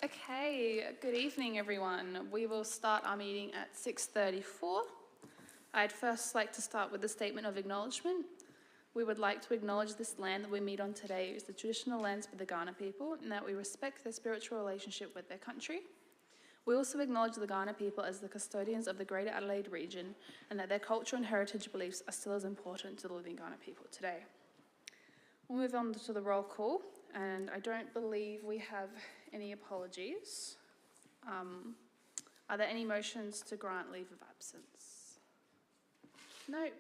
Okay, good evening everyone. We will start our meeting at 6:34. I'd first like to start with a statement of acknowledgement. We would like to acknowledge this land that we meet on today is the traditional lands of the Gawler people and that we respect their spiritual relationship with their country. We also acknowledge the Gawler people as the custodians of the Greater Adelaide region and that their culture and heritage beliefs are still as important to the living Gawler people today. We'll move on to the roll call, and I don't believe we have any apologies. Are there any motions to grant leave of absence? Nope.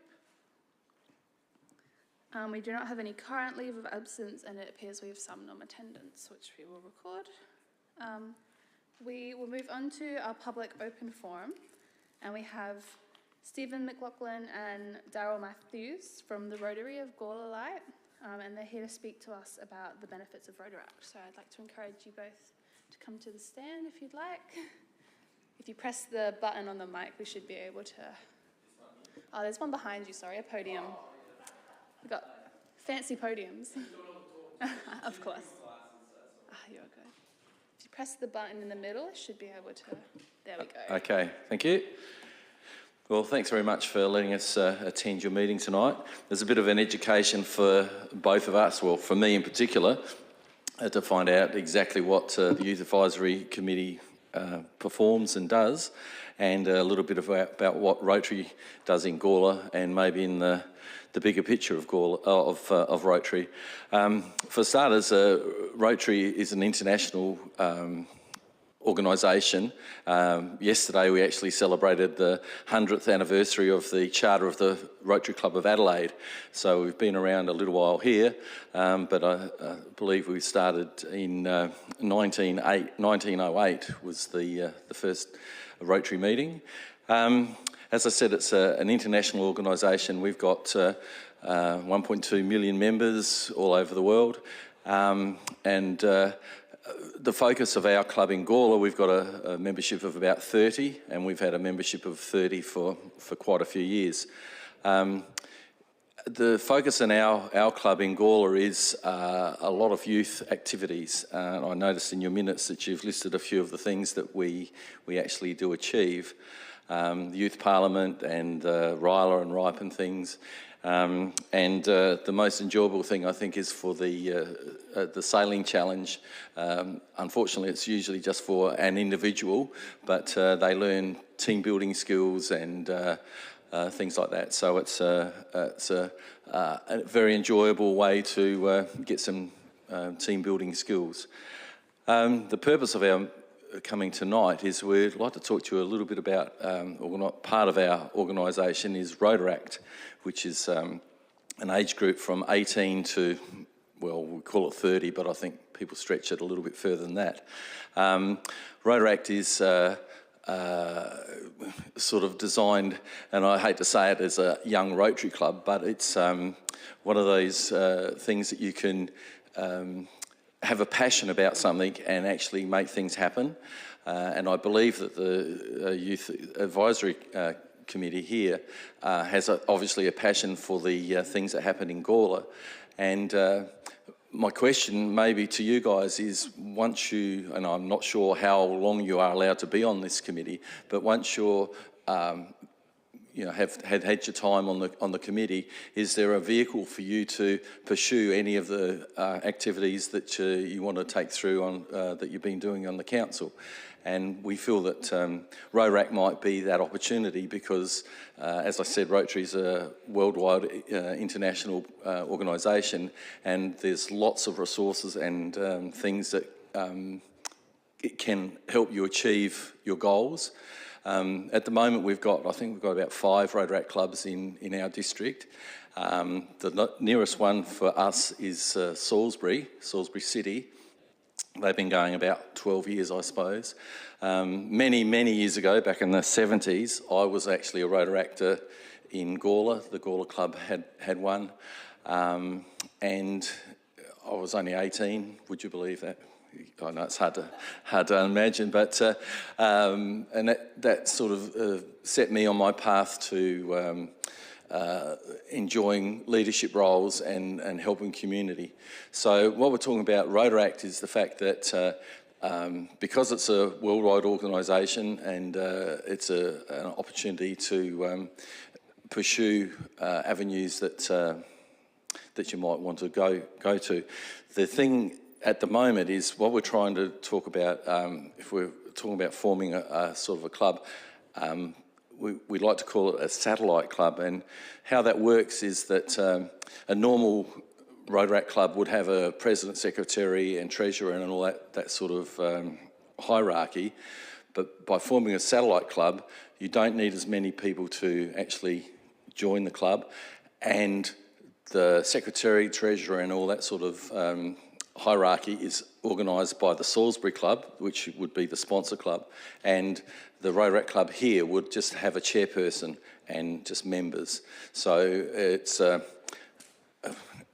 We do not have any current leave of absence, and it appears we have some non-attendance, which we will record. We will move on to our public open forum, and we have Stephen McLaughlin and Daryl Matthews from the Rotary of Gawler Light, and they're here to speak to us about the benefits of Rotaract. So I'd like to encourage you both to come to the stand if you'd like. If you press the button on the mic, we should be able to... Oh, there's one behind you, sorry, a podium. We've got fancy podiums. Of course. You're good. If you press the button in the middle, it should be able to... There we go. Okay, thank you. Well, thanks very much for letting us attend your meeting tonight. There's a bit of an education for both of us, well, for me in particular, to find out exactly what the Youth Advisory Committee performs and does, and a little bit about what Rotary does in Gawler and maybe in the bigger picture of Gawler, of Rotary. For starters, Rotary is an international organisation. Yesterday we actually celebrated the 100th anniversary of the charter of the Rotary Club of Adelaide. So we've been around a little while here, but I believe we started in 1908 was the first Rotary meeting. As I said, it's an international organisation. We've got 1.2 million members all over the world, and the focus of our club in Gawler, we've got a membership of about 30, and we've had a membership of 30 for quite a few years. The focus in our club in Gawler is a lot of youth activities. I noticed in your minutes that you've listed a few of the things that we actually do achieve. The Youth Parliament and Ryler and Ripe and things. And the most enjoyable thing, I think, is for the sailing challenge. Unfortunately, it's usually just for an individual, but they learn team building skills and things like that. So it's a very enjoyable way to get some team building skills. The purpose of our coming tonight is we'd like to talk to you a little bit about, part of our organisation is Rotaract, which is an age group from 18 to, well, we call it 30, but I think people stretch it a little bit further than that. Rotaract is sort of designed, and I hate to say it, as a young Rotary club, but it's one of those things that you can have a passion about something and actually make things happen. And I believe that the Youth Advisory Committee here has obviously a passion for the things that happen in Gawler. And my question maybe to you guys is, once you, and I'm not sure how long you are allowed to be on this committee, but once you're have had your time on the committee, is there a vehicle for you to pursue any of the activities that you want to take through on that you've been doing on the council? And we feel that Rotaract might be that opportunity because, as I said, Rotary is a worldwide international organisation, and there's lots of resources and things that it can help you achieve your goals. At the moment, I think we've got about 5 Rotaract clubs in our district. The nearest one for us is Salisbury City. They've been going about 12 years, I suppose. Many years ago, back in the 70s, I was actually a Rotaractor in Gawler. The Gawler Club had one. And I was only 18, would you believe that? I know it's hard to imagine, but and that sort of set me on my path to enjoying leadership roles and helping community. So what we're talking about Rotaract is the fact that because it's a worldwide organisation and it's an opportunity to pursue avenues that you might want to go to. The thing at the moment is what we're trying to talk about, if we're talking about forming a sort of a club, we like to call it a satellite club, and how that works is that a normal Rotaract club would have a president, secretary and treasurer and all that sort of hierarchy, but by forming a satellite club you don't need as many people to actually join the club, and the secretary, treasurer and all that sort of hierarchy is organised by the Salisbury Club, which would be the sponsor club, and the Rotaract Club here would just have a chairperson and just members. So it's,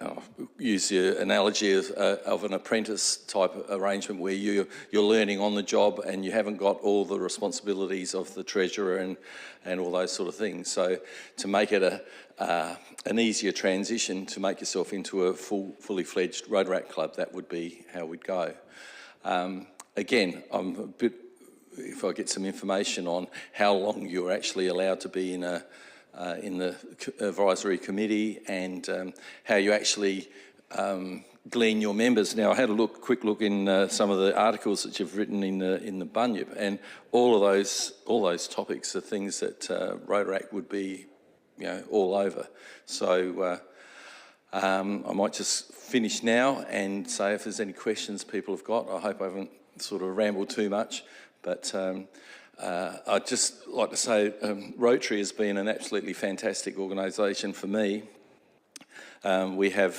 I'll use the analogy of an apprentice type arrangement where you're learning on the job and you haven't got all the responsibilities of the treasurer and all those sort of things. So to make it an easier transition to make yourself into a fully fledged Rotaract club, that would be how we'd go. Again, I'm a bit, if I get some information on how long you're actually allowed to be in the advisory committee and how you actually glean your members. Now, I had a quick look in some of the articles that you've written in the Bunyip, and all those topics are things that Rotaract would be, all over. So I might just finish now and say if there's any questions people have got. I hope I haven't sort of rambled too much, but I'd just like to say Rotary has been an absolutely fantastic organisation for me. We have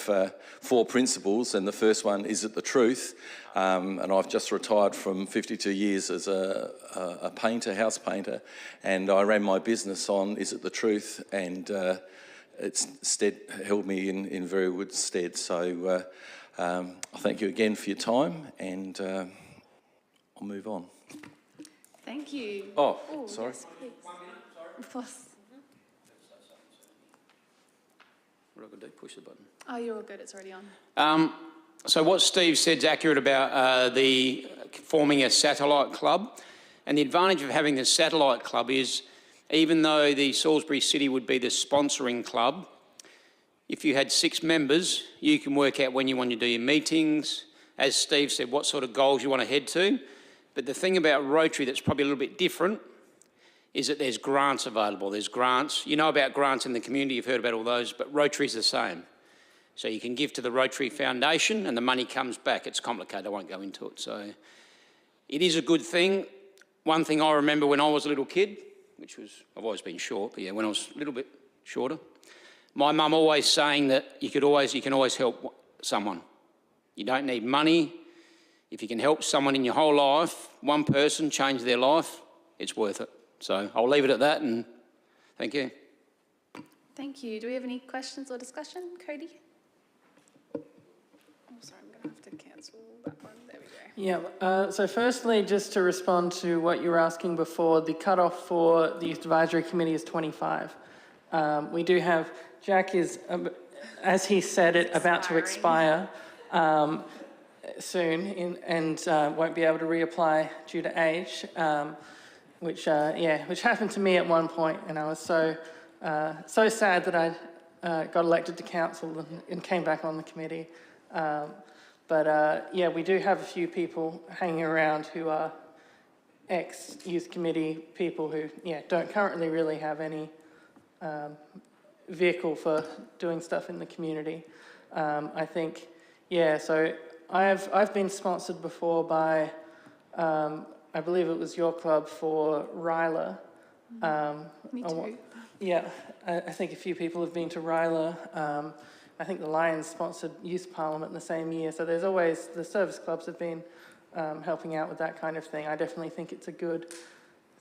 4 principles, and the first one, is it the truth? And I've just retired from 52 years as a painter, house painter, and I ran my business on is it the truth, and it's held me in very good stead. So I thank you again for your time, and I'll move on. Thank you. Oh, sorry. Yes, please. Of course. What do I got to do? Push the button. Oh, you're all good. It's already on. So what Steve said is accurate about the forming a satellite club. And the advantage of having the satellite club is, even though the Salisbury City would be the sponsoring club, if you had 6 members, you can work out when you want to do your meetings, as Steve said, what sort of goals you want to head to. But the thing about Rotary that's probably a little bit different is that there's grants available. There's grants. You know about grants in the community, you've heard about all those, but Rotary's the same. So you can give to the Rotary Foundation and the money comes back. It's complicated, I won't go into it. So it is a good thing. One thing I remember when I was a little kid, which was, I've always been short, but yeah, when I was a little bit shorter, my mum always saying that you can always help someone. You don't need money. If you can help someone in your whole life, one person change their life, it's worth it. So I'll leave it at that, and thank you. Thank you. Do we have any questions or discussion? Cody? Oh, sorry, I'm going to have to cancel that one. There we go. Yeah, so firstly, just to respond to what you were asking before, the cutoff for the Youth Advisory Committee is 25. We do have, Jack is, as he said, it about to expire soon and won't be able to reapply due to age, which happened to me at one point, and I was so sad that I got elected to council and came back on the committee. We do have a few people hanging around who are ex-youth committee people who, don't currently really have any vehicle for doing stuff in the community. I think, so I've been sponsored before by, I believe it was your club for Ryla. Me too. I think a few people have been to Ryla. I think the Lions sponsored Youth Parliament in the same year. So there's always, the service clubs have been helping out with that kind of thing. I definitely think it's a good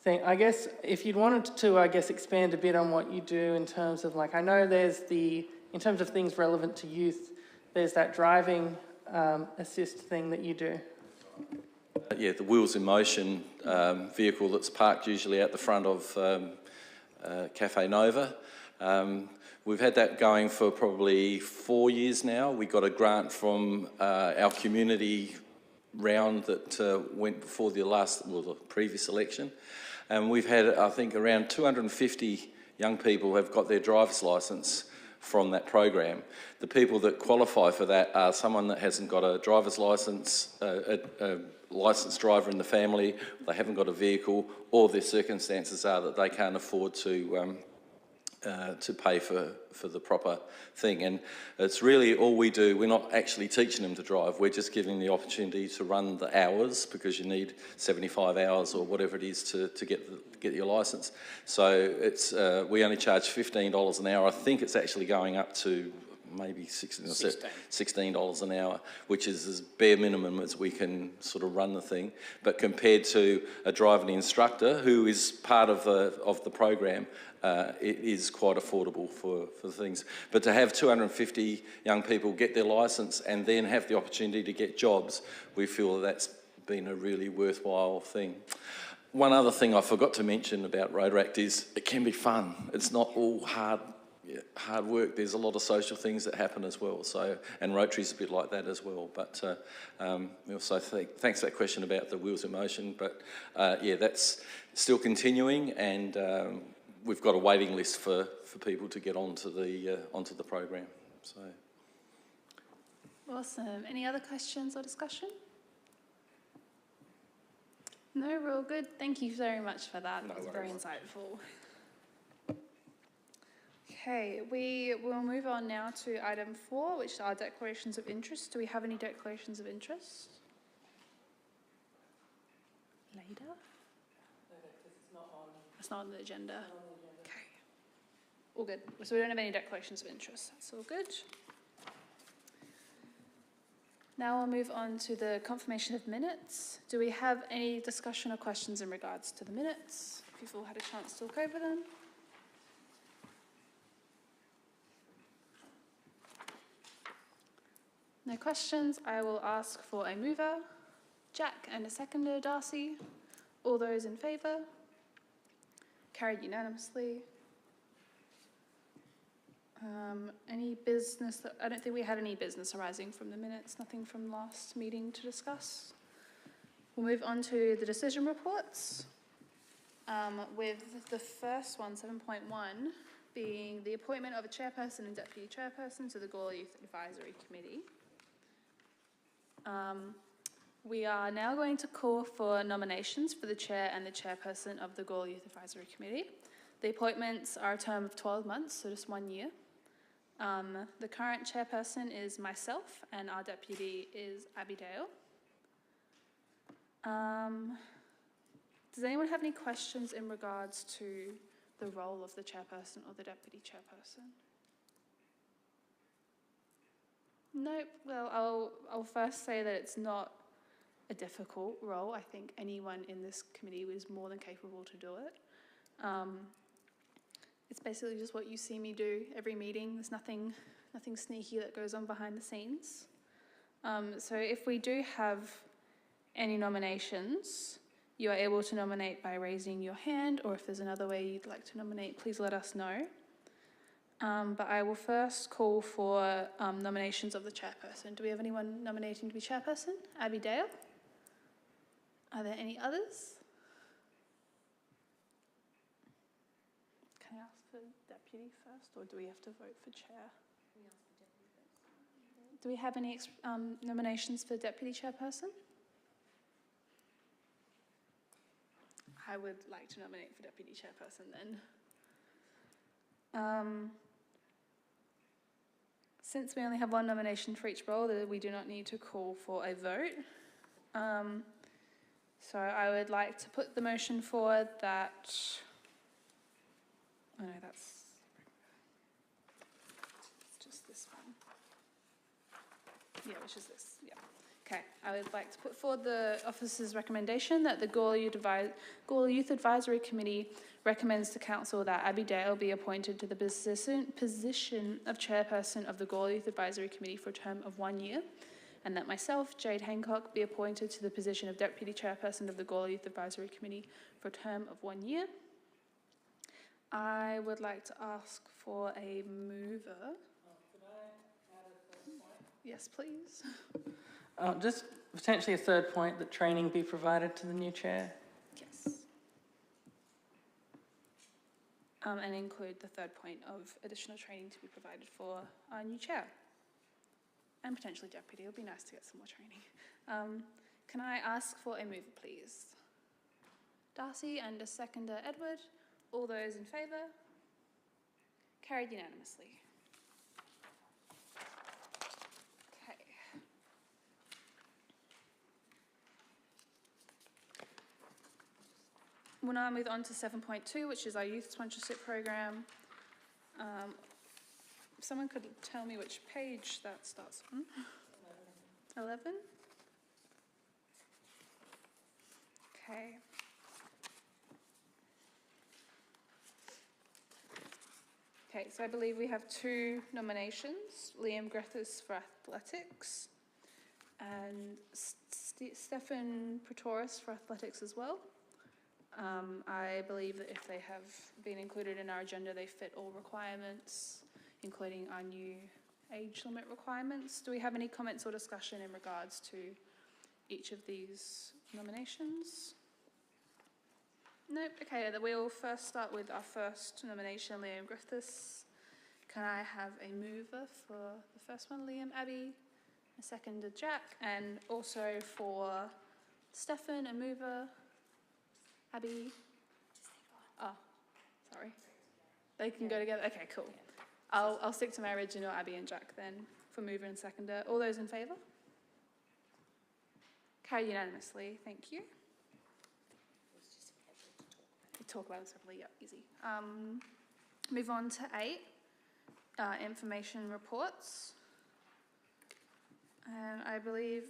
thing. I guess if you'd wanted to, expand a bit on what you do in terms of, I know there's in terms of things relevant to youth, there's that driving assist thing that you do. The Wheels in Motion vehicle that's parked usually at the front of Cafe Nova. We've had that going for probably 4 years now. We got a grant from our community round that went before the previous election. And we've had, I think, around 250 young people have got their driver's licence from that program. The people that qualify for that are someone that hasn't got a driver's licence, a licensed driver in the family, they haven't got a vehicle, or their circumstances are that they can't afford to pay for the proper thing. And it's really all we do. We're not actually teaching them to drive. We're just giving the opportunity to run the hours, because you need 75 hours or whatever it is to get your licence. So it's we only charge $15 an hour. I think it's actually going up to maybe $16 an hour, which is as bare minimum as we can sort of run the thing. But compared to a driving instructor who is part of the program, it is quite affordable for things. But to have 250 young people get their licence and then have the opportunity to get jobs, we feel that's been a really worthwhile thing. One other thing I forgot to mention about Rotaract is it can be fun. It's not all hard work. There's a lot of social things that happen as well. So, and Rotary's a bit like that as well. But we also thanks for that question about the Wheels in Motion. But yeah, that's still continuing, and we've got a waiting list for people to get onto the program. So. Awesome. Any other questions or discussion? No, we're all good. Thank you very much for that. That was very insightful. Okay, we will move on now to item 4, which are declarations of interest. Do we have any declarations of interest? Later? No, because it's not on the agenda. Okay. All good. So we don't have any declarations of interest. That's all good. Now we'll move on to the confirmation of minutes. Do we have any discussion or questions in regards to the minutes? If you've all had a chance to look over them. No questions. I will ask for a mover, Jack, and a seconder, Darcy. All those in favour? Carried unanimously. Any business? I don't think we had any business arising from the minutes. Nothing from last meeting to discuss. We'll move on to the decision reports. With the first one, 7.1, being the appointment of a chairperson and deputy chairperson to the Gawler Youth Advisory Committee. We are now going to call for nominations for the chair and the chairperson of the Gawler Youth Advisory Committee. The appointments are a term of 12 months, so just 1 year. The current chairperson is myself, and our deputy is Abby Dale. Does anyone have any questions in regards to the role of the chairperson or the deputy chairperson? Nope. Well, I'll first say that it's not a difficult role. I think anyone in this committee is more than capable to do it. It's basically just what you see me do every meeting. There's nothing sneaky that goes on behind the scenes. So if we do have any nominations, you are able to nominate by raising your hand, or if there's another way you'd like to nominate, please let us know. But I will first call for nominations of the chairperson. Do we have anyone nominating to be chairperson? Abby Dale? Are there any others? Can I ask for deputy first, or do we have to vote for chair? We ask for deputy first. Do we have any nominations for deputy chairperson? I would like to nominate for deputy chairperson then. Since we only have one nomination for each role, we do not need to call for a vote. So I would like to put the motion forward that, oh no, that's just this one. Yeah, which is this, yeah. Okay, I would like to put forward the office's recommendation that the Gawler Youth Advisory Committee recommends to Council that Abby Dale be appointed to the position of Chairperson of the Gawler Youth Advisory Committee for a term of 1 year, and that myself, Jade Hancock, be appointed to the position of Deputy Chairperson of the Gawler Youth Advisory Committee for a term of 1 year. I would like to ask for a mover. Could I add a first point? Yes, please. Just potentially a third point, that training be provided to the new chair. Yes. And include the third point of additional training to be provided for our new chair. And potentially deputy. It'll be nice to get some more training. Can I ask for a mover, please? Darcy, and a seconder, Edward. All those in favour? Carried unanimously. Okay. We'll now move on to 7.2, which is our youth sponsorship program. If someone could tell me which page that starts on. 11? Okay. Okay, so I believe we have 2 nominations, Liam Griffiths for athletics and Stefan Pretoris for athletics as well. I believe that if they have been included in our agenda, they fit all requirements, including our new age limit requirements. Do we have any comments or discussion in regards to each of these nominations? Nope. Okay, then we'll first start with our first nomination, Liam Griffiths. Can I have a mover for the first one, Liam? Abby, a seconder, Jack, and also for Stefan, a mover, Abby. Oh, sorry. They can go together? Okay, cool. I'll stick to my original, Abby and Jack, then, for mover and seconder. All those in favour? Carried unanimously. Thank you. Talk about it separately, yeah, easy. Move on to 8, information reports. And I believe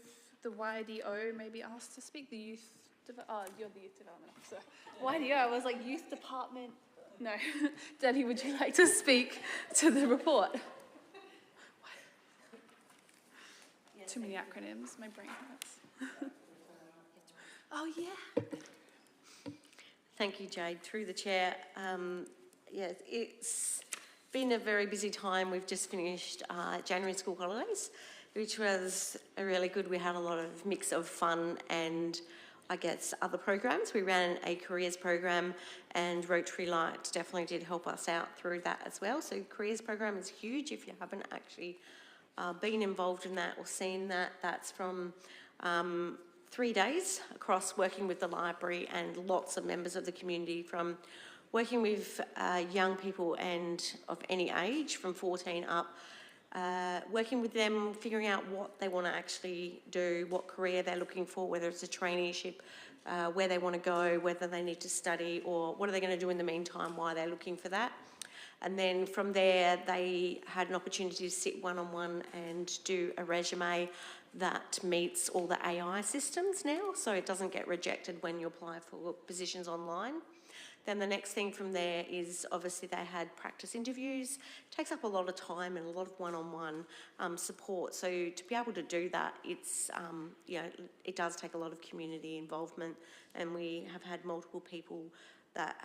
the YDO may be asked to speak, the youth, you're the youth development officer. YDO, I was like, youth department. No. Debbie, would you like to speak to the report? Yes, too many acronyms, my brain hurts. Oh, yeah. Thank you, Jade. Through the chair, yeah, it's been a very busy time. We've just finished January school holidays, which was really good. We had a lot of mix of fun and, I guess, other programs. We ran a careers program, and Rotary Light definitely did help us out through that as well. So careers program is huge. If you haven't actually been involved in that or seen that, that's from 3 days across working with the library and lots of members of the community, from working with young people and of any age from 14 up, working with them, figuring out what they want to actually do, what career they're looking for, whether it's a traineeship, where they want to go, whether they need to study, or what are they going to do in the meantime, why they're looking for that. And then from there, they had an opportunity to sit one-on-one and do a resume that meets all the AI systems now, so it doesn't get rejected when you apply for positions online. Then the next thing from there is, obviously, they had practice interviews. It takes up a lot of time and a lot of one-on-one support. So to be able to do that, it's it does take a lot of community involvement, and we have had multiple people that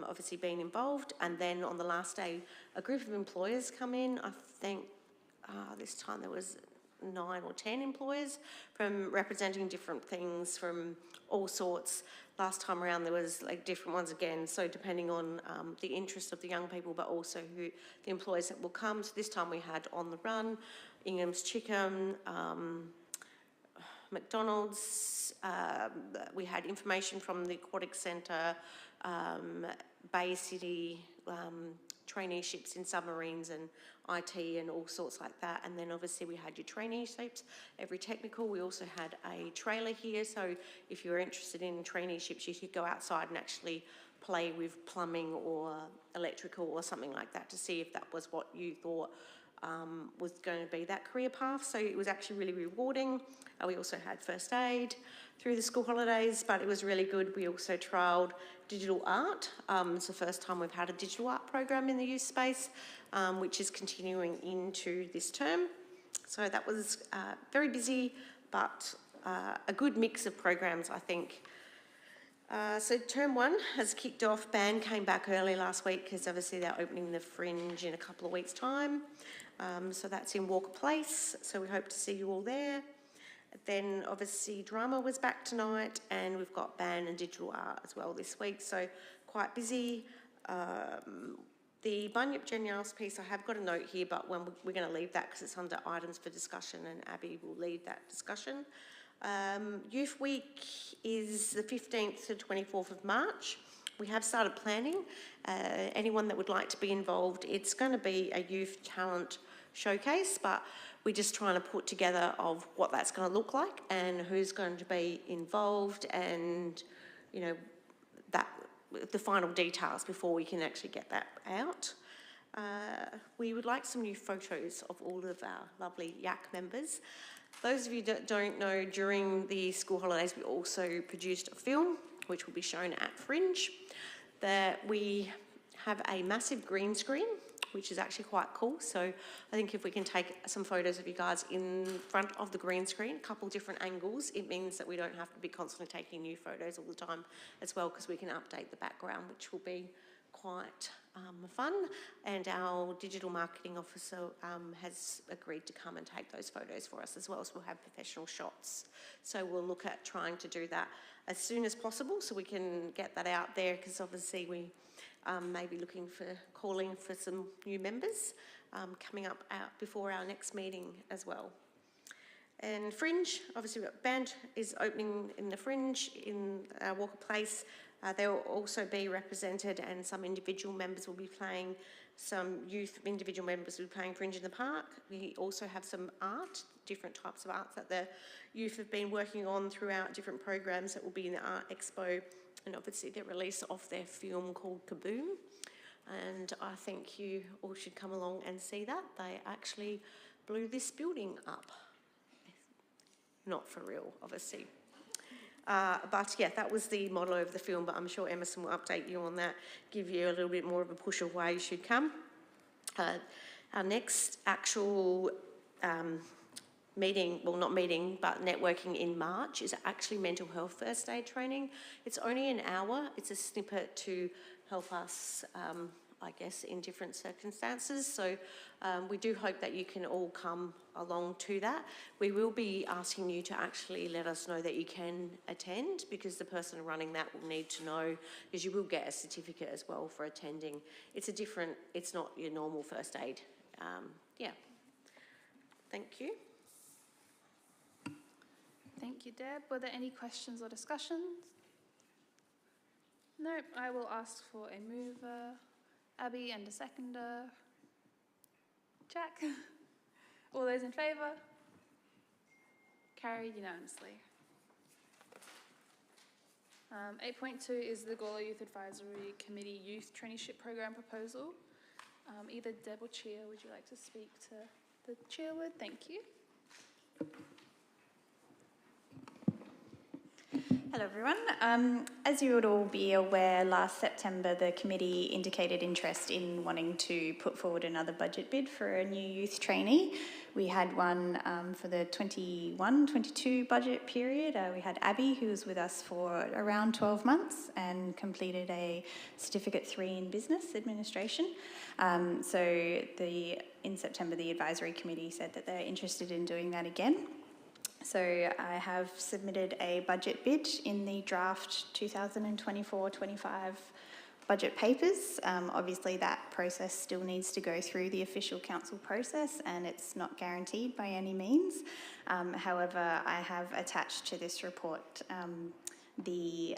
obviously been involved. And then on the last day, a group of employers come in. I think this time there was 9 or 10 employers from representing different things from all sorts. Last time around there was like different ones again, so depending on the interest of the young people, but also who the employers that will come. So this time we had On the Run, Ingham's Chicken, McDonald's, we had information from the Aquatic Centre, Bay City, traineeships in submarines and IT and all sorts like that. And then obviously we had your traineeships, every technical. We also had a trailer here, so if you were interested in traineeships, you could go outside and actually play with plumbing or electrical or something like that to see if that was what you thought was going to be that career path. So it was actually really rewarding. We also had first aid through the school holidays, but it was really good. We also trialled digital art. It's the first time we've had a digital art program in the youth space, which is continuing into this term. So that was very busy, but a good mix of programs, I think. So term 1 has kicked off. Band came back early last week because obviously they're opening the Fringe in a couple of weeks' time. So that's in Walker Place, so we hope to see you all there. Then obviously drama was back tonight, and we've got band and digital art as well this week, so quite busy. The Bunyip Genius piece, I have got a note here, but we're going to leave that because it's under items for discussion, and Abby will lead that discussion. Youth Week is the 15th to 24th of March. We have started planning. Anyone that would like to be involved, it's going to be a youth talent showcase, but we're just trying to put together of what that's going to look like and who's going to be involved, and you know, that the final details before we can actually get that out. We would like some new photos of all of our lovely YAC members. Those of you that don't know, during the school holidays we also produced a film which will be shown at Fringe. That we have a massive green screen, which is actually quite cool. So I think if we can take some photos of you guys in front of the green screen, a couple different angles, it means that we don't have to be constantly taking new photos all the time as well, because we can update the background, which will be quite fun. And our digital marketing officer has agreed to come and take those photos for us as well, so we'll have professional shots. So we'll look at trying to do that as soon as possible so we can get that out there, because obviously we may be calling for some new members coming up before our next meeting as well. And Fringe, obviously band is opening in the Fringe in Walker Place. They will also be represented, and some individual members will be playing, some youth individual members will be playing Fringe in the Park. We also have some art, different types of arts that the youth have been working on throughout different programs that will be in the Art Expo, and obviously the release of their film called Kaboom. And I think you all should come along and see that. They actually blew this building up. Not for real, obviously. But yeah, that was the model of the film, but I'm sure Emerson will update you on that, give you a little bit more of a push of why you should come. Our next actual meeting, well not meeting, but networking in March is actually mental health first aid training. It's only an hour. It's a snippet to help us, I guess, in different circumstances. So we do hope that you can all come along to that. We will be asking you to actually let us know that you can attend, because the person running that will need to know, because you will get a certificate as well for attending. It's not your normal first aid. Yeah. Thank you. Thank you, Deb. Were there any questions or discussions? No, I will ask for a mover, Abby, and a seconder. Jack. All those in favour? Carried unanimously. 8.2 is the Gawler Youth Advisory Committee Youth Traineeship Program proposal. Either Deb or Chia, would you like to speak to the chairwood? Thank you. Hello everyone. As you would all be aware, last September the committee indicated interest in wanting to put forward another budget bid for a new youth trainee. We had one for the 21-22 budget period. We had Abby, who was with us for around 12 months and completed a Certificate 3 in Business Administration. In September the advisory committee said that they're interested in doing that again. So I have submitted a budget bid in the draft 2024-25 budget papers. Obviously that process still needs to go through the official council process, and it's not guaranteed by any means. However, I have attached to this report the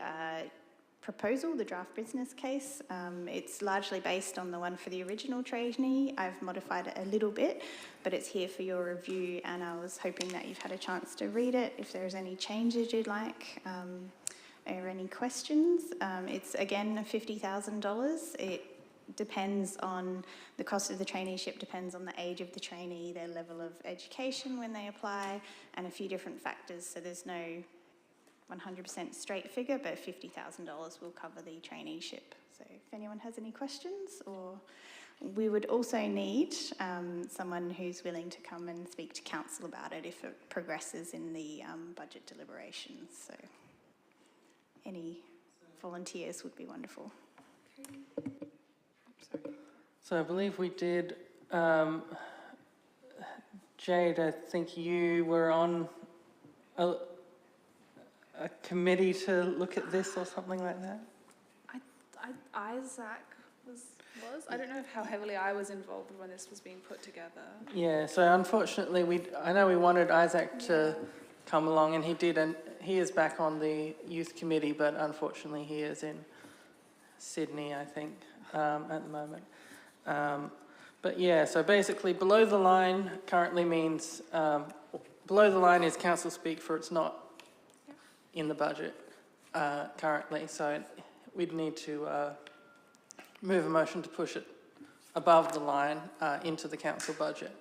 proposal, the draft business case. It's largely based on the one for the original trainee. I've modified it a little bit, but it's here for your review, and I was hoping that you've had a chance to read it. If there's any changes you'd like or any questions, it's again $50,000. It depends on the cost of the traineeship, depends on the age of the trainee, their level of education when they apply, and a few different factors. So there's no 100% straight figure, but $50,000 will cover the traineeship. So if anyone has any questions, or we would also need someone who's willing to come and speak to council about it if it progresses in the budget deliberations. So any volunteers would be wonderful. So I believe we did, Jade, I think you were on a committee to look at this or something like that? Isaac was. I don't know how heavily I was involved when this was being put together. Yeah, so unfortunately, I know we wanted Isaac to come along, and he did, and he is back on the youth committee, but unfortunately he is in Sydney, I think, at the moment. But yeah, so basically below the line currently means, below the line is council speak for it's not in the budget currently, so we'd need to move a motion to push it above the line into the council budget.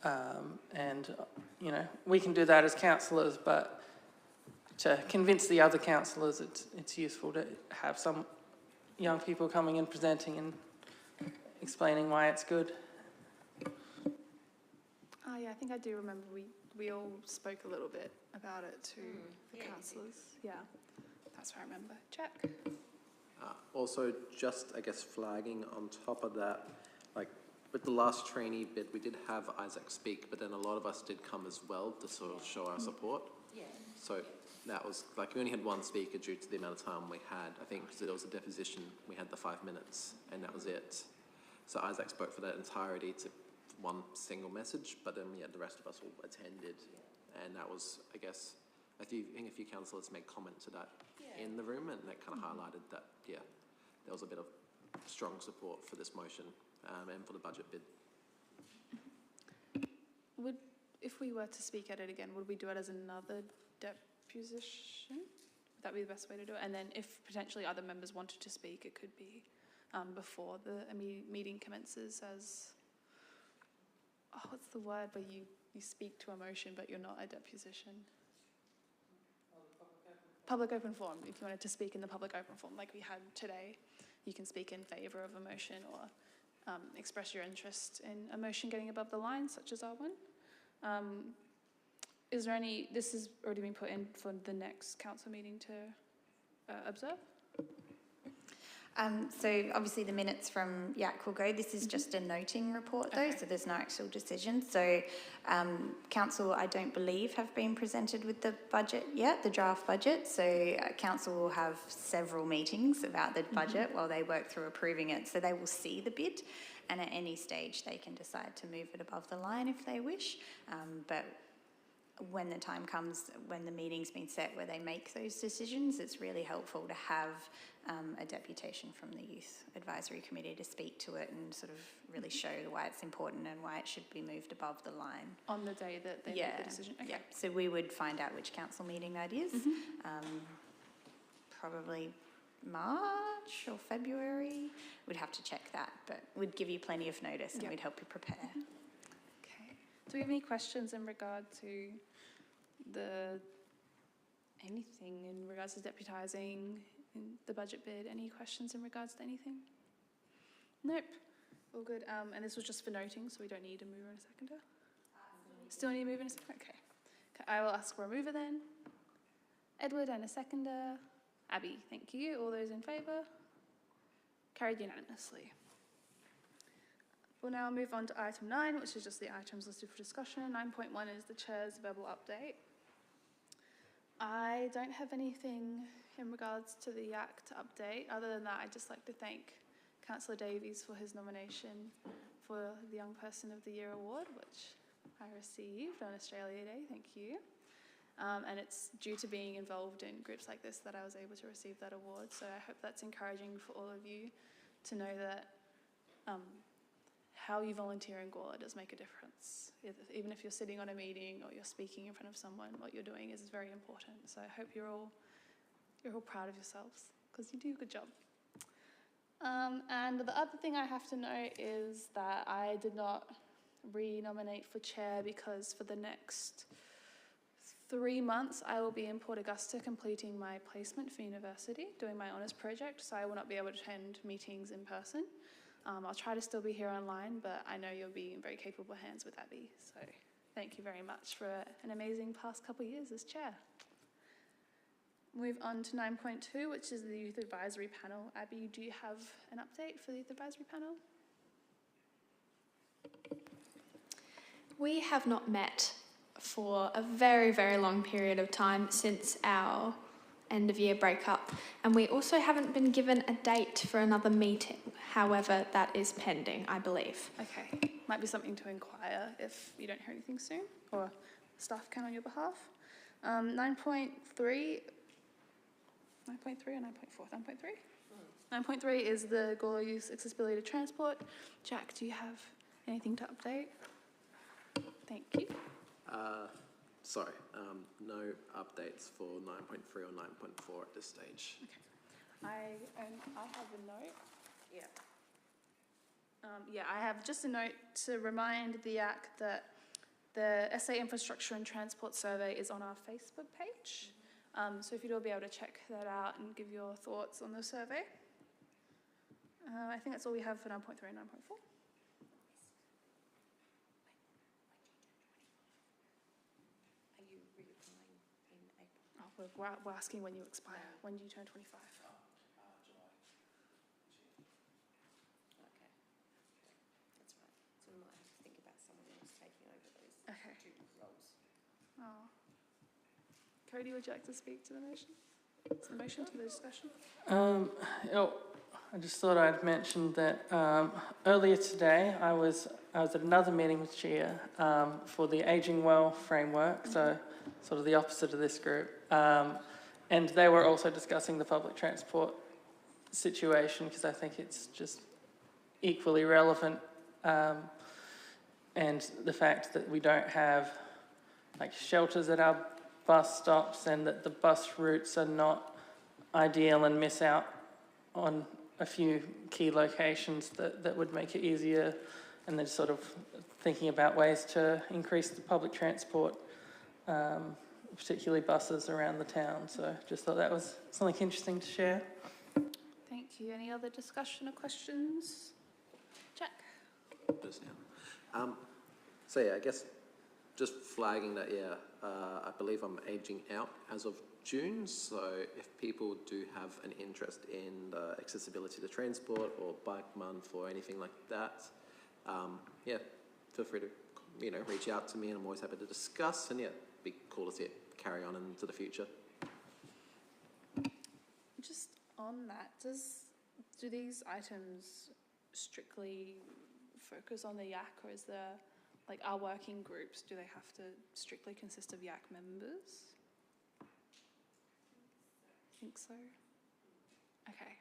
And, you know, we can do that as councillors, but to convince the other councillors, it's useful to have some young people coming and presenting and explaining why it's good. Oh yeah, I think I do remember we all spoke a little bit about it to the councillors. Yeah, that's what I remember. Jack? Also, just, I guess, flagging on top of that, like, with the last trainee bit, we did have Isaac speak, but then a lot of us did come as well to sort of show our support. Yeah. So that was, like, we only had one speaker due to the amount of time we had. I think because there was a deposition, we had the 5 minutes, and that was it. So Isaac spoke for that entirety to one single message, but then, yeah, the rest of us all attended. And that was, I guess, I think a few councillors made comment to that in the room, and that kind of highlighted that, yeah, there was a bit of strong support for this motion and for the budget bid. If we were to speak at it again, would we do it as another deposition? Would that be the best way to do it? And then if potentially other members wanted to speak, it could be before the meeting commences as, what's the word where you speak to a motion but you're not a deposition? Public open forum. If you wanted to speak in the public open forum like we had today, you can speak in favour of a motion or express your interest in a motion getting above the line, such as our one. Is there any, this has already been put in for the next council meeting to observe? So obviously the minutes from Yak will go. This is just a noting report though, so there's no actual decision. So council, I don't believe, have been presented with the budget yet, the draft budget. So council will have several meetings about the budget while they work through approving it. So they will see the bid, and at any stage they can decide to move it above the line if they wish. But when the time comes, when the meeting's been set where they make those decisions, it's really helpful to have a deputation from the Youth Advisory Committee to speak to it and sort of really show why it's important and why it should be moved above the line. On the day that they make the decision? Okay. Yeah, so we would find out which council meeting that is. Probably March or February. We'd have to check that, but we'd give you plenty of notice and we'd help you prepare. Okay. Do we have any questions in regard to anything in regards to deputising in the budget bid? Any questions in regards to anything? Nope. All good. And this was just for noting, so we don't need a mover and a seconder? Still need a mover and a seconder? Okay. I will ask for a mover then. Edward and a seconder. Abby, thank you. All those in favour? Carried unanimously. We'll now move on to item 9, which is just the items listed for discussion. 9.1 is the chair's verbal update. I don't have anything in regards to the Yak to update. Other than that, I'd just like to thank Councillor Davies for his nomination for the Young Person of the Year award, which I received on Australia Day. Thank you. And it's due to being involved in groups like this that I was able to receive that award. So I hope that's encouraging for all of you to know that how you volunteer in Gawler does make a difference. Even if you're sitting on a meeting or you're speaking in front of someone, what you're doing is very important. So I hope you're all proud of yourselves because you do a good job. And the other thing I have to note is that I did not re-nominate for chair because for the next 3 months I will be in Port Augusta completing my placement for university, doing my honours project, so I will not be able to attend meetings in person. I'll try to still be here online, but I know you'll be in very capable hands with Abby. So thank you very much for an amazing past couple of years as chair. Move on to 9.2, which is the Youth Advisory Panel. Abby, do you have an update for the Youth Advisory Panel? We have not met for a very, very long period of time since our end of year breakup. And we also haven't been given a date for another meeting. However, that is pending, I believe. Okay, might be something to inquire if you don't hear anything soon, or staff can on your behalf. 9.3 or 9.4? 9.3? 9.3 is the Gawler Youth Accessibility to Transport. Jack, do you have anything to update? Thank you. Sorry, no updates for 9.3 or 9.4 at this stage. Okay. I have a note. Yeah. I have just a note to remind the ACT that the SA Infrastructure and Transport Survey is on our Facebook page. So if you'd all be able to check that out and give your thoughts on the survey. I think that's all we have for 9.3 and 9.4. Are you reapplying in April? Oh, we're asking when you expire. When do you turn 25? Okay. That's right. So we might have to think about someone else taking over those two roles. Oh. Cody, would you like to speak to the motion? To the motion, to the discussion? I just thought I'd mention that earlier today I was at another meeting with Chia for the Ageing Well framework, so sort of the opposite of this group. And they were also discussing the public transport situation because I think it's just equally relevant. And the fact that we don't have like shelters at our bus stops and that the bus routes are not ideal and miss out on a few key locations that would make it easier, and then sort of thinking about ways to increase the public transport, particularly buses around the town. So just thought that was something interesting to share. Thank you. Any other discussion or questions? Jack? Just now. I guess just flagging that, I believe I'm aging out as of June, so if people do have an interest in the accessibility to transport or bike month or anything like that, feel free to reach out to me, and I'm always happy to discuss, and be cool to see it carry on into the future. Just on that, do these items strictly focus on the YAC, or is there, like, our working groups, do they have to strictly consist of YAC members? I think so. Okay.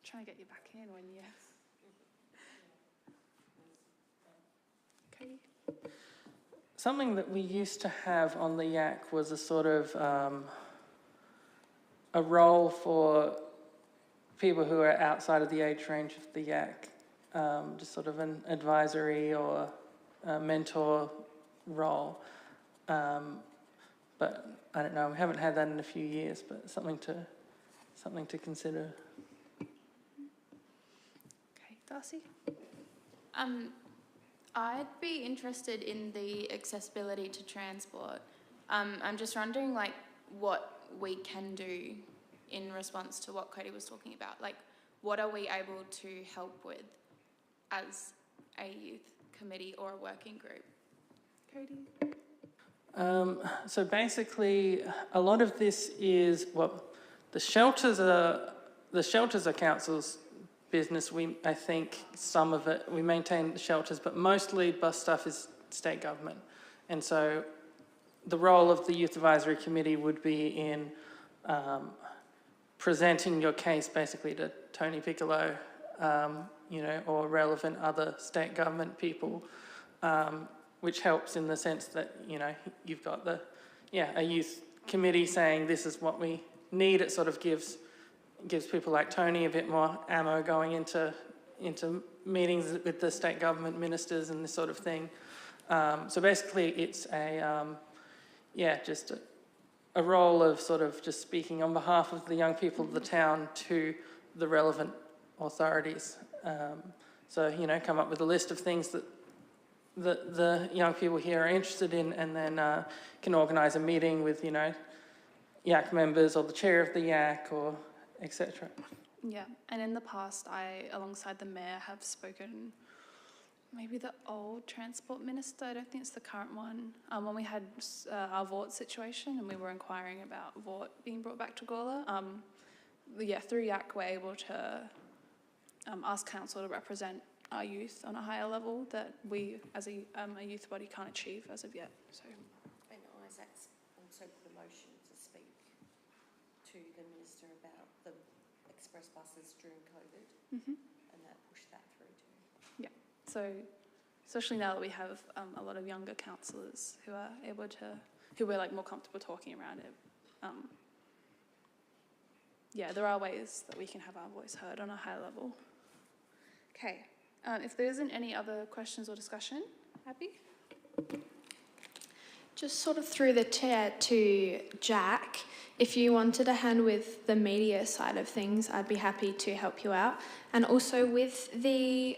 Trying to get you back in when you... Cody? Something that we used to have on the YAC was a sort of a role for people who are outside of the age range of the YAC, just sort of an advisory or a mentor role. But I don't know, we haven't had that in a few years, but something to consider. Okay, Darcy? I'd be interested in the accessibility to transport. I'm just wondering, like, what we can do in response to what Cody was talking about. Like, what are we able to help with as a youth committee or a working group? Cody? So basically, a lot of this is the shelters are council's business. I think some of it, we maintain the shelters, but mostly bus stuff is state government. And so the role of the Youth Advisory Committee would be in presenting your case basically to Tony Piccolo, or relevant other state government people, which helps in the sense that, you've got a youth committee saying this is what we need. It sort of gives people like Tony a bit more ammo going into meetings with the state government ministers and this sort of thing. So basically it's just a role of sort of just speaking on behalf of the young people of the town to the relevant authorities. So, come up with a list of things that the young people here are interested in, and then can organise a meeting with, YAC members or the chair of the YAC or etc. Yeah, and in the past, I, alongside the mayor, have spoken maybe the old transport minister. I don't think it's the current one. When we had our Vort situation and we were inquiring about Vort being brought back to Gawler, through YAC we're able to ask council to represent our youth on a higher level that we as a youth body can't achieve as of yet. So. And Isaac's also put a motion to speak to the minister about the express buses during COVID, and that pushed that through too. Yeah, so especially now that we have a lot of younger councillors who are able to, who we're like more comfortable talking around it. There are ways that we can have our voice heard on a high level. Okay, if there isn't any other questions or discussion, Abby? Just sort of through the chair to Jack, if you wanted a hand with the media side of things, I'd be happy to help you out. And also with the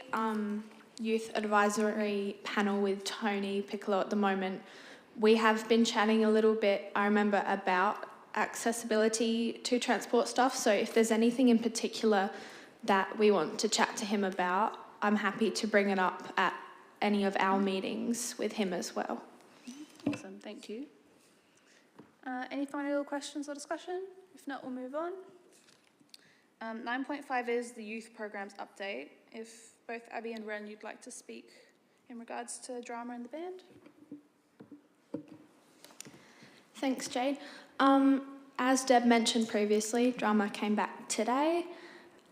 youth advisory panel with Tony Piccolo at the moment, we have been chatting a little bit, I remember, about accessibility to transport stuff. So if there's anything in particular that we want to chat to him about, I'm happy to bring it up at any of our meetings with him as well. Awesome, thank you. Any final questions or discussion? If not, we'll move on. 9.5 is the youth programs update. If both Abby and Ren, you'd like to speak in regards to drama and the band? Thanks, Jade. As Deb mentioned previously, drama came back today.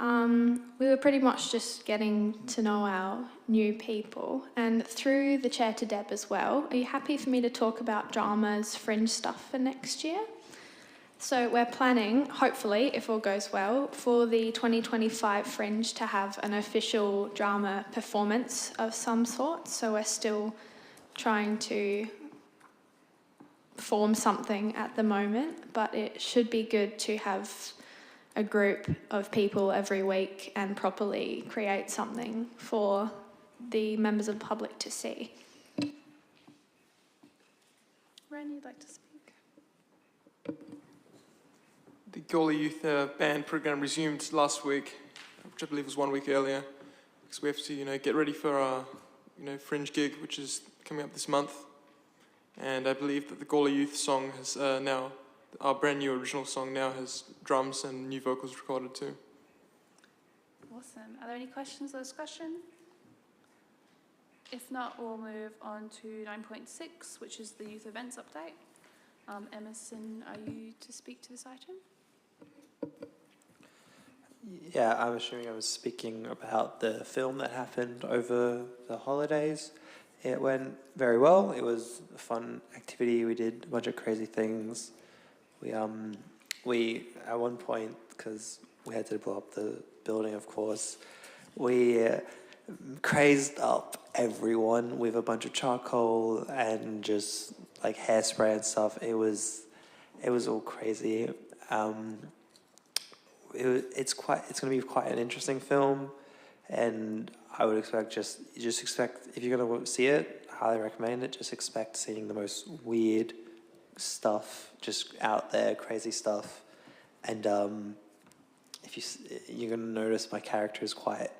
We were pretty much just getting to know our new people, and through the chair to Deb as well, are you happy for me to talk about drama's fringe stuff for next year? So we're planning, hopefully, if all goes well, for the 2025 fringe to have an official drama performance of some sort. So we're still trying to form something at the moment, but it should be good to have a group of people every week and properly create something for the members of the public to see. Ren, you'd like to speak? The Gawler Youth Band program resumed last week, which I believe was 1 week earlier, because we have to, get ready for our, fringe gig, which is coming up this month. And I believe that the Gawler Youth song has now, our brand new original song now has drums and new vocals recorded too. Awesome. Are there any questions or discussion? If not, we'll move on to 9.6, which is the youth events update. Emerson, are you to speak to this item? Yeah, I'm assuming I was speaking about the film that happened over the holidays. It went very well. It was a fun activity. We did a bunch of crazy things. We at one point, because we had to blow up the building, of course, we crazed up everyone with a bunch of charcoal and just like hairspray and stuff. It was all crazy. It's going to be quite an interesting film, and I would expect if you're going to see it, I highly recommend it. Just expect seeing the most weird stuff, just out there, crazy stuff, and you're going to notice my character is quite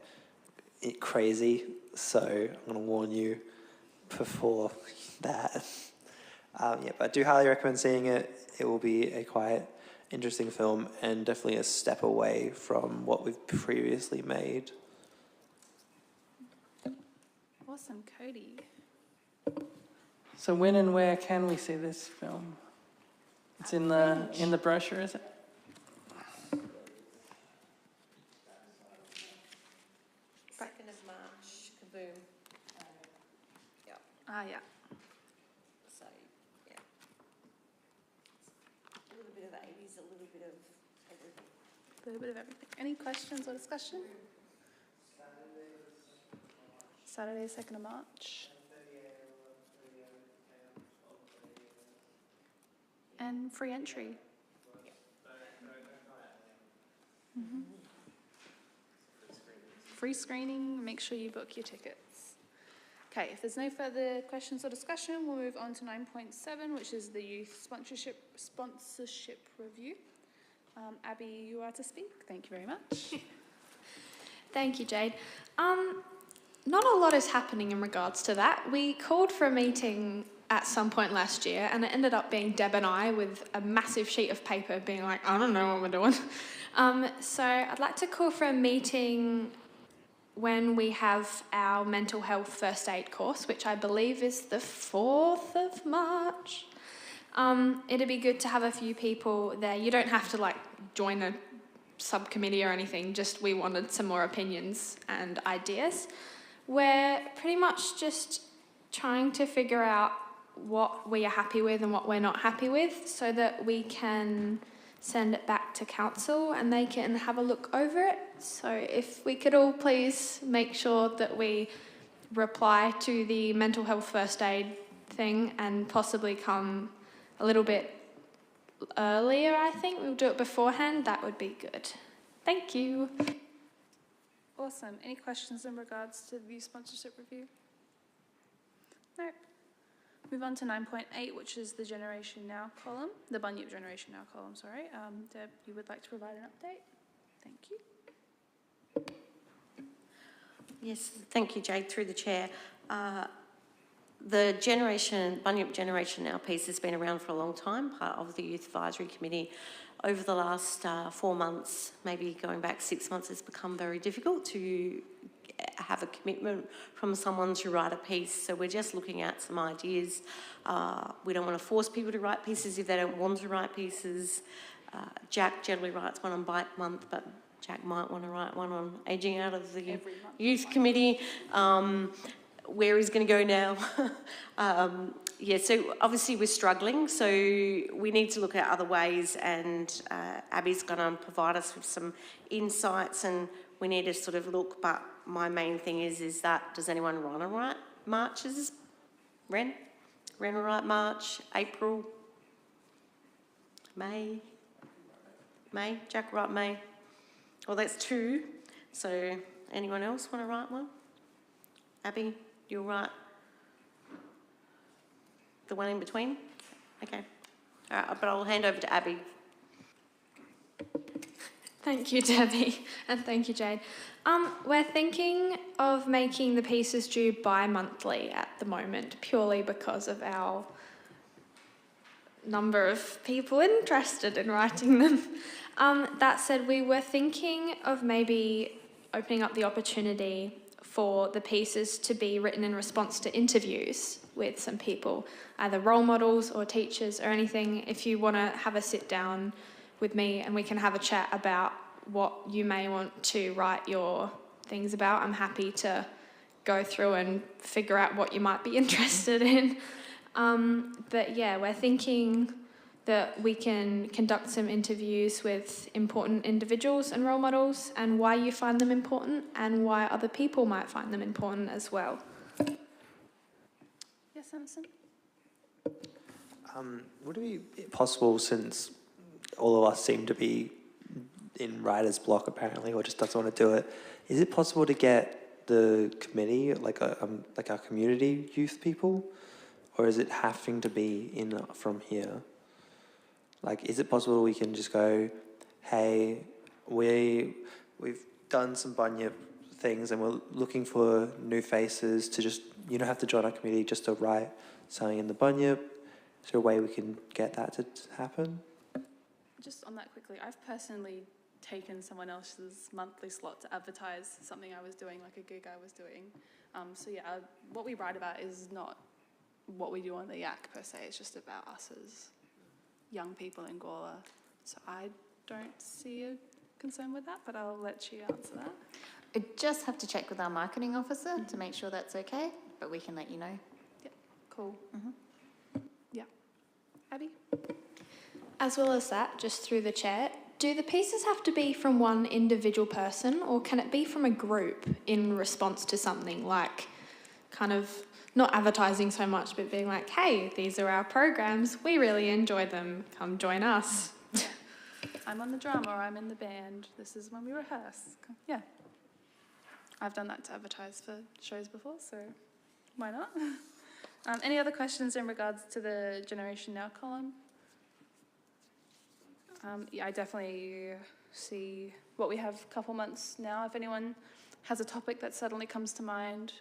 crazy, so I'm going to warn you before that. But I do highly recommend seeing it. It will be a quite interesting film and definitely a step away from what we've previously made. Awesome. Cody. So when and where can we see this film? It's in the brochure, is it? 2nd of March, Kaboom. Yeah. Yeah. So, yeah. A little bit of 80s, a little bit of everything. A little bit of everything. Any questions or discussion? Saturday, 2nd of March. And free entry. Mm-hmm. Free screening, make sure you book your tickets. Okay, if there's no further questions or discussion, we'll move on to 9.7, which is the youth sponsorship review. Abby, you are to speak. Thank you very much. Thank you, Jade. not a lot is happening in regards to that. We called for a meeting at some point last year, and it ended up being Deb and I with a massive sheet of paper being like, I don't know what we're doing. So I'd like to call for a meeting when we have our mental health first aid course, which I believe is the 4th of March. It'd be good to have a few people there. You don't have to like join a subcommittee or anything, just we wanted some more opinions and ideas. We're pretty much just trying to figure out what we are happy with and what we're not happy with so that we can send it back to council and they can have a look over it. So if we could all please make sure that we reply to the mental health first aid thing and possibly come a little bit earlier, I think. We'll do it beforehand. That would be good. Thank you. Awesome. Any questions in regards to the youth sponsorship review? No. Move on to 9.8, which is the Generation Now column, the Bunyip Generation Now column, sorry. Deb, you would like to provide an update? Thank you. Yes, thank you, Jade, through the chair. The Bunyip Generation Now piece has been around for a long time, part of the Youth Advisory Committee. Over the last 4 months, maybe going back 6 months, it's become very difficult to have a commitment from someone to write a piece. So we're just looking at some ideas. We don't want to force people to write pieces if they don't want to write pieces. Jack generally writes one on Bike Month, but Jack might want to write one on ageing out of the youth committee. Where he's going to go now. Yeah, so obviously we're struggling, so we need to look at other ways, and Abby's going to provide us with some insights, and we need to sort of look. But my main thing is that, does anyone want to write marches? Ren will write March, April, May. Jack will write May. Well, that's 2. So anyone else want to write one? Abby, you'll write the one in between? Okay. All right, but I'll hand over to Abby. Thank you, Debbie, and thank you, Jade. We're thinking of making the pieces due bi-monthly at the moment, purely because of our number of people interested in writing them. That said, we were thinking of maybe opening up the opportunity for the pieces to be written in response to interviews with some people, either role models or teachers or anything. If you want to have a sit down with me and we can have a chat about what you may want to write your things about, I'm happy to go through and figure out what you might be interested in. But yeah, we're thinking that we can conduct some interviews with important individuals and role models, and why you find them important and why other people might find them important as well. Yes, Emerson? Would it be possible, since all of us seem to be in writer's block apparently, or just doesn't want to do it, is it possible to get the committee, like our community youth people, or is it having to be from here? Like, is it possible we can just go, hey, we've done some Bunyip things and we're looking for new faces to just, you don't have to join our committee just to write something in the Bunyip. Is there a way we can get that to happen? Just on that quickly, I've personally taken someone else's monthly slot to advertise something I was doing, like a gig I was doing. So yeah, what we write about is not what we do on the YAC per se, it's just about us as young people in Gawler. So I don't see a concern with that, but I'll let you answer that. I just have to check with our marketing officer to make sure that's okay, but we can let you know. Yeah, cool. Yeah. Abby? As well as that, just through the chair, do the pieces have to be from one individual person, or can it be from a group in response to something, like kind of not advertising so much, but being like, hey, these are our programs, we really enjoy them, come join us. I'm on the drum, or I'm in the band, this is when we rehearse. Yeah. I've done that to advertise for shows before, so why not? Any other questions in regards to the Generation Now column? Yeah, I definitely see what we have a couple months now. If anyone has a topic that suddenly comes to mind,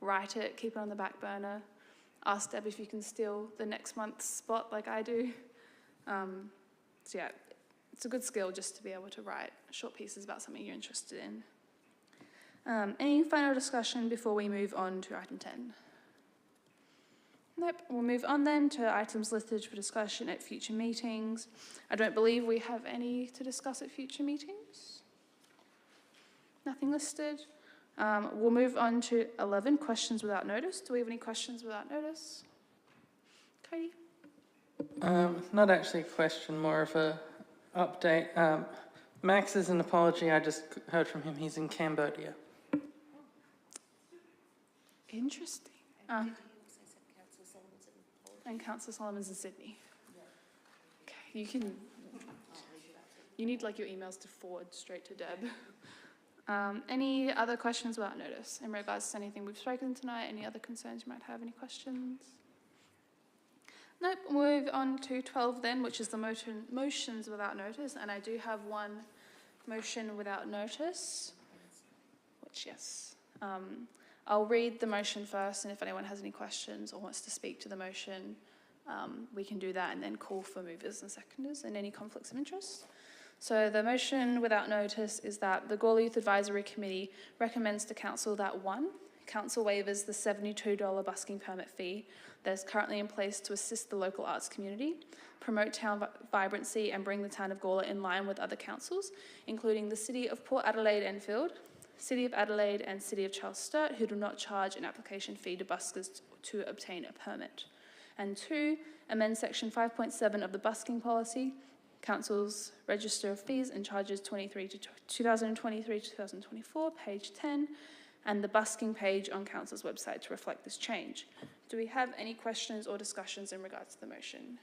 write it, keep it on the back burner. Ask Deb if you can steal the next month's spot like I do. So yeah, it's a good skill just to be able to write short pieces about something you're interested in. Any final discussion before we move on to item 10? Nope, we'll move on then to items listed for discussion at future meetings. I don't believe we have any to discuss at future meetings. Nothing listed. We'll move on to 11, questions without notice. Do we have any questions without notice? Cody? Not actually a question, more of a update. Max is an apology. I just heard from him. He's in Cambodia. Interesting. And Councillor Solomon's in Sydney. Okay, you need like your emails to forward straight to Deb. Any other questions without notice in regards to anything we've spoken tonight? Any other concerns you might have? Any questions? Nope, we'll move on to 12 then, which is the motions without notice. And I do have one motion without notice, which yes. I'll read the motion first, and if anyone has any questions or wants to speak to the motion, we can do that and then call for movers and seconders and any conflicts of interest. So the motion without notice is that the Gawler Youth Advisory Committee recommends to Council that 1, Council waivers the $72 busking permit fee that is currently in place to assist the local arts community, promote town vibrancy and bring the town of Gawler in line with other councils, including the City of Port Adelaide Enfield, City of Adelaide and City of Charles Sturt, who do not charge an application fee to buskers to obtain a permit. And 2, amend section 5.7 of the busking policy, Council's Register of Fees and Charges 2023-2024, page 10, and the busking page on Council's website to reflect this change. Do we have any questions or discussions in regards to the motion?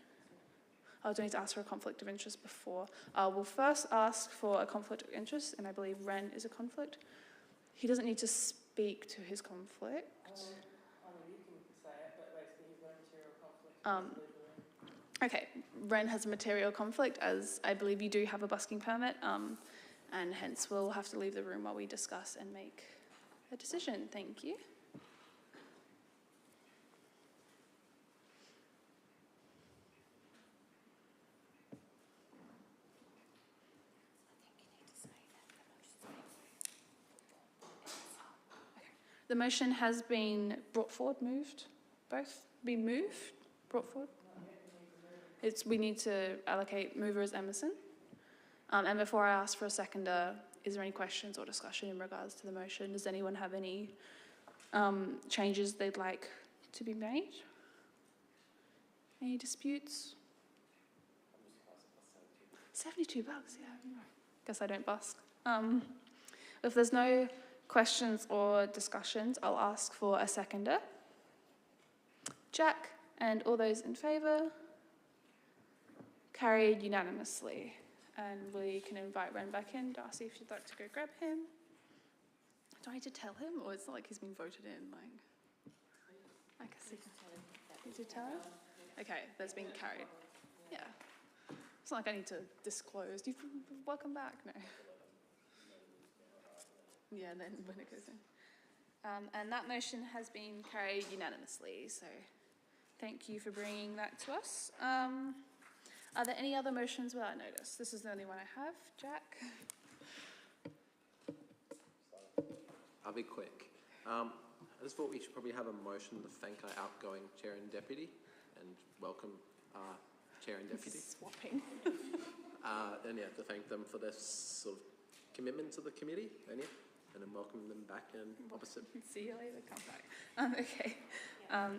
I do need to ask for a conflict of interest before. We'll first ask for a conflict of interest, and I believe Ren is a conflict. He doesn't need to speak to his conflict. You can say it, but basically he's no material conflict. Okay, Ren has a material conflict, as I believe you do have a busking permit, and hence we'll have to leave the room while we discuss and make a decision. Thank you. The motion has been brought forward, moved, both been moved, brought forward. We need to allocate mover as Emerson. And before I ask for a seconder, is there any questions or discussion in regards to the motion? Does anyone have any changes they'd like to be made? Any disputes? $72, yeah. Guess I don't busk. If there's no questions or discussions, I'll ask for a seconder. Jack, and all those in favour? Carried unanimously. And we can invite Ren back in. Darcy, if you'd like to go grab him. Do I need to tell him, or it's not like he's been voted in? I can see. Need to tell him? Okay, that's been carried. Yeah. It's not like I need to disclose. Welcome back. No. Yeah, then when it goes in. And that motion has been carried unanimously, so thank you for bringing that to us. Are there any other motions without notice? This is the only one I have. Jack? I'll be quick. I just thought we should probably have a motion to thank our outgoing chair and deputy and welcome our chair and deputy. Swapping. And yeah, to thank them for their sort of commitment to the committee and then welcome them back and opposite. See you later, come back. Okay.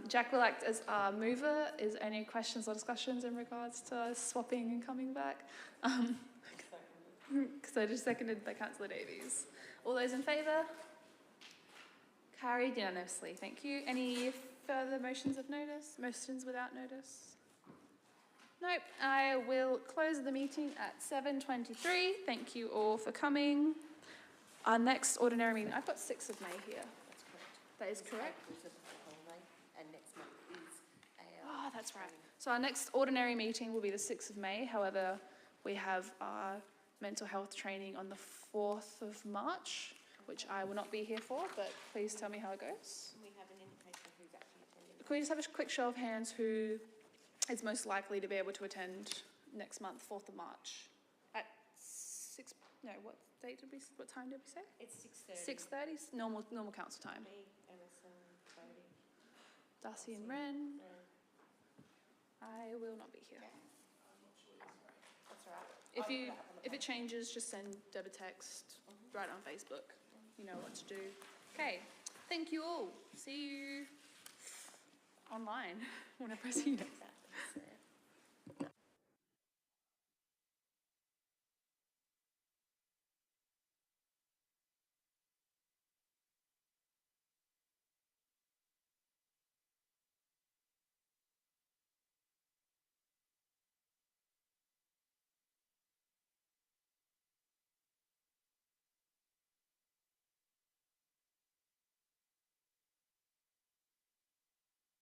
Jack will act as our mover. Is there any questions or discussions in regards to us swapping and coming back? So just seconded by Councillor Davies. All those in favour? Carried unanimously, thank you. Any further motions of notice? Motions without notice? Nope. I will close the meeting at 7:23. Thank you all for coming. Our next ordinary meeting, I've got 6th of May here. That's correct. That is correct? And next month is Oh, that's right. So our next ordinary meeting will be the 6th of May. However, we have our mental health training on the 4th of March. which I will not be here for, but please tell me how it goes. We have an indication of who's actually attending. Can we just have a quick show of hands who is most likely to be able to attend next month, 4th of March? At 6, no, what time did we say? It's 6:30. 6:30, normal council time. Me, Emerson, Bodie. Darcy and Ren. I will not be here. That's all right. If it changes, just send Deb a text, write it on Facebook. You know what to do. Okay, thank you all. See you online whenever I see you. That's it.